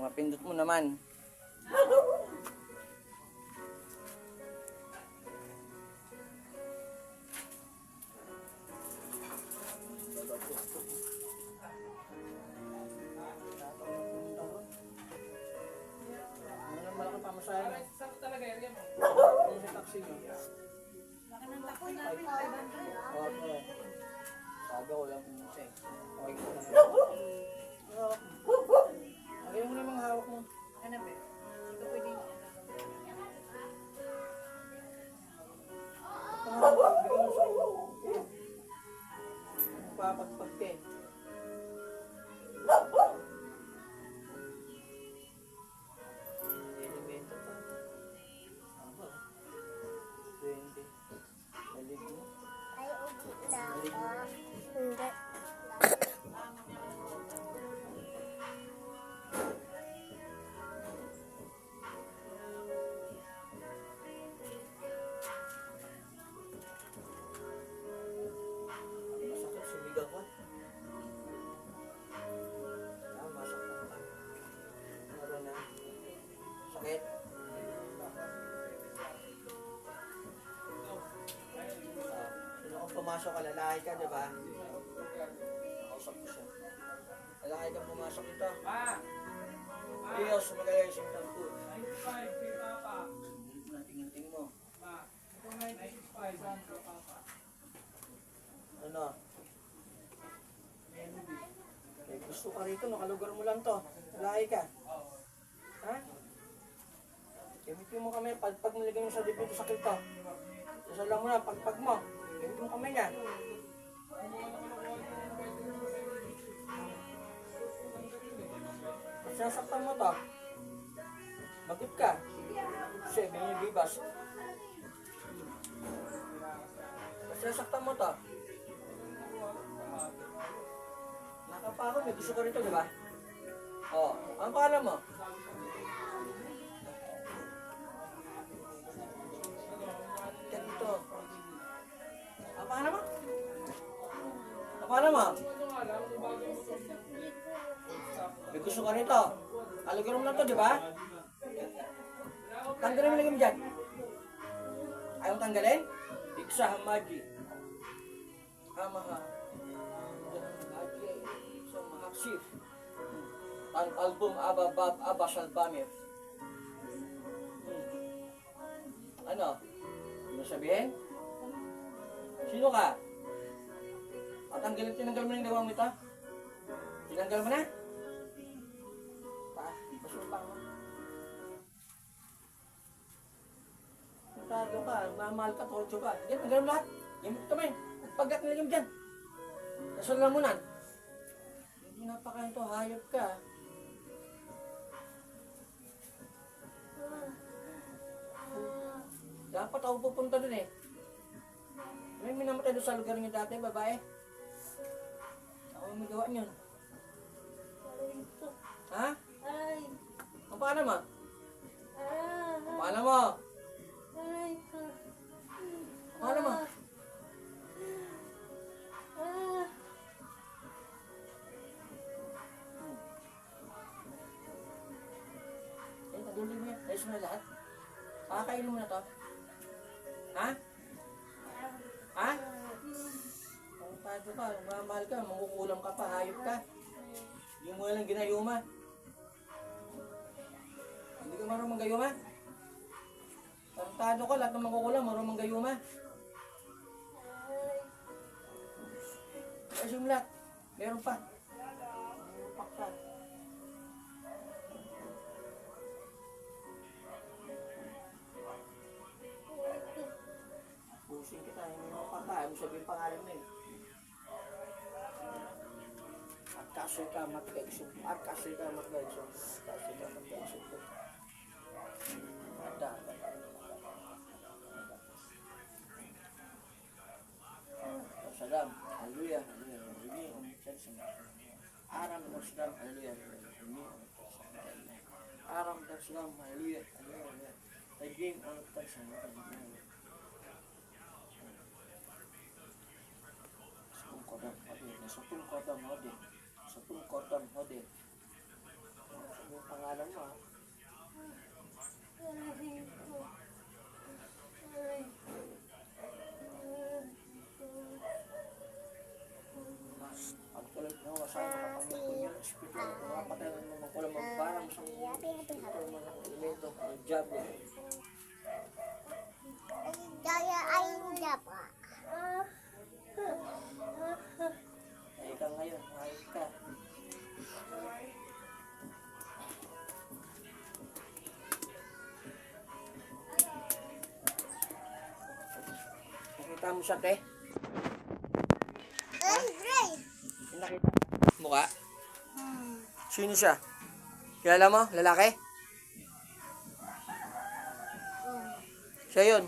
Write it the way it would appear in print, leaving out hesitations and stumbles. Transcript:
Mapindot mo naman. Saan talaga area mo? Sa taxi nyo. Laki ng takoy namin, 500. Okay. Sabi ko lang pumunta eh. Okay ko na. Ayaw mo na mga hawak mo. Ano ba? Ito pwede yun. Bigyan mo sa'yo. Papagpag ka eh. Elemento pa. Aba. 20. Malig mo. Ay, uwi na ako. Hindi. Masakit, sumigaw ka. Masakit ka. Meron na. Sakit. Sino kung pumasok ka, lalaki ka, di ba? Nakausap ko siya. Lalaki kang pumasok dito. Diyos, magaling siyang tanto. 95 kay Papa. Tingin-tingin mo. Ito 95 saan kay Papa? Ano? Eh, gusto ka rito, nakalugar mo lang to. Lalaki ka. Ha? Gamitin mo kami, pagpag mo lagay mo sa dibdib sa kilto. Sasalang mo na, pagpag mo. Gamitin mo kami niya. At sasaktan mo to. Magkip ka. Kasi, may bibas. At sasaktan mo to. Nakapako, may gusto ka rito, di ba? Oo. Ang pangalan mo? Ganito. Ang pangalan mo? Ang pangalan mo? May gusto ka rito. Alagyan mo lang to, di ba? Tanggalin mo lagi mo dyan. Ayaw tanggalin? Iksa hamaji. Hamaha. Sif. Ang album Aba Salbamir. Ano? Ano sabihin? Sino ka? At tinanggal mo na yung gawang ito? Tinanggal mo na? Baso pa mo. Nagtado ka, mamahal ka, torcho ka. Diyan, tanggal mo lahat. Gamit kamay. Pagkat nilagay mo dyan. Kasalamunan. Napakain to, hayop ka. Dapat ako pupunta dun eh. May minamatay doon sa lugar niyo dati, babae. Ako yung magawa niyon. Ha? Ay, Ang paano mo? ah, Ang paano mo? ay, Paano mo? ah. Eh, taduloy mo yan. Ayos mo na lahat. Pakakainin mo na to. Ha? Ha? Kung tayo ka, mamahal ka, mangukulam ka pa, hayop ka. Hindi mo lang ginayuma. Hindi ka marunong gayuma? Tarantado ka, lahat ng mangukulam, marunong gayuma. Ayos yung lahat. Meron pa. Paksa. Pusing kita, hindi mo patay. Mo sabihin pangalan mo eh. At kasoy ka matgaisog. At kasoy ka matgaisog. Kasoy ka matgaisog. Ada. Salam. Hallelujah. Aram dan salam. Hallelujah. Aram dan salam. Hallelujah. Tajim ang tansan. Satu kodam mo din. Satu hospital. Mga patayin mo magkulang magparang sa mga elemento, ang job. Daya ay dapa. Ay ka ngayon, ayos ka. Nakita mo siya, te? Ay, Yung nakita mo? Mukha? Sino siya? Kilala mo? Lalaki? Siya yun.